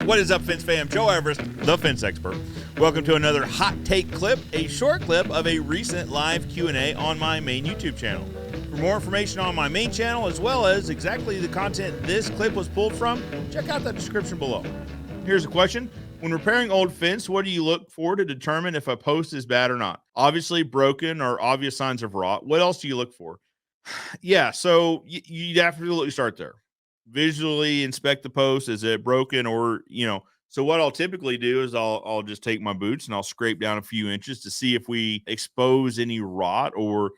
What is up, Fence fam? Joe Everest, the fence expert. Welcome to another hot take clip, a short clip of a recent live Q&A on my main YouTube channel. For more information on my main channel, as well as exactly the content this clip was pulled from, check out the description below. Here's a question. When repairing old fence, what do you look for to determine if a post is bad or not? Obviously broken or obvious signs of rot. What else do you look for? Yeah, so you'd have to start there. Visually inspect the post. Is it broken or, so what I'll typically do is I'll just take my boots and I'll scrape down a few inches to see if we expose any rot or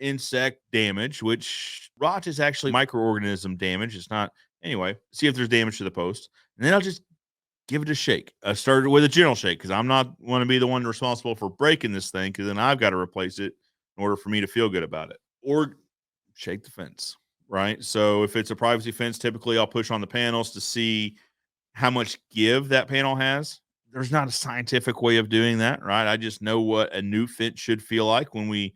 insect damage, which rot is actually microorganism damage. It's not, anyway, see if there's damage to the post. And then I'll just give it a shake. I started with a gentle shake because I'm not want to be the one responsible for breaking this thing, because then I've got to replace it in order for me to feel good about it. Or shake the fence, right? So if it's a privacy fence, typically I'll push on the panels to see how much give that panel has. There's not a scientific way of doing that, right? I just know what a new fence should feel like when we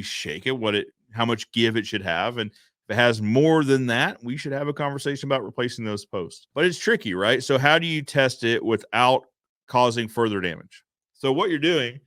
shake it, how much give it should have. And if it has more than that, we should have a conversation about replacing those posts. But it's tricky, right? So how do you test it without causing further damage? So what you're doing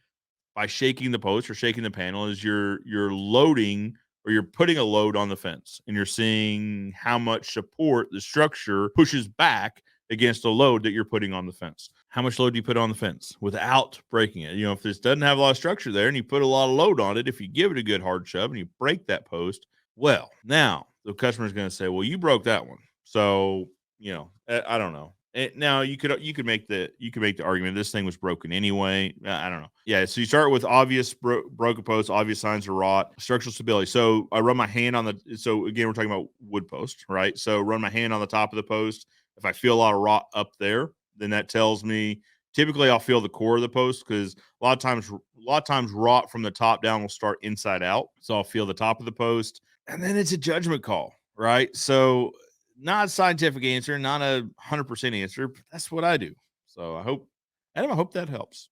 by shaking the post or shaking the panel is you're loading, or you're putting a load on the fence, and you're seeing how much support the structure pushes back against the load that you're putting on the fence. How much load do you put on the fence without breaking it? If this doesn't have a lot of structure there and you put a lot of load on it, if you give it a good hard shove and you break that post, well, now the customer is going to say, well, you broke that one. So, I don't know. Now you could make the argument this thing was broken anyway. I don't know. Yeah, so you start with obvious broken posts, obvious signs of rot, structural stability. So I run my hand on the. So again, we're talking about wood post, right? So run my hand on the top of the post. If I feel a lot of rot up there, then that tells me. Typically, I'll feel the core of the post, because a lot of times rot from the top down will start inside out. So I'll feel the top of the post, and then it's a judgment call, right? So not a scientific answer, not a 100% answer, but that's what I do. So I hope that helps.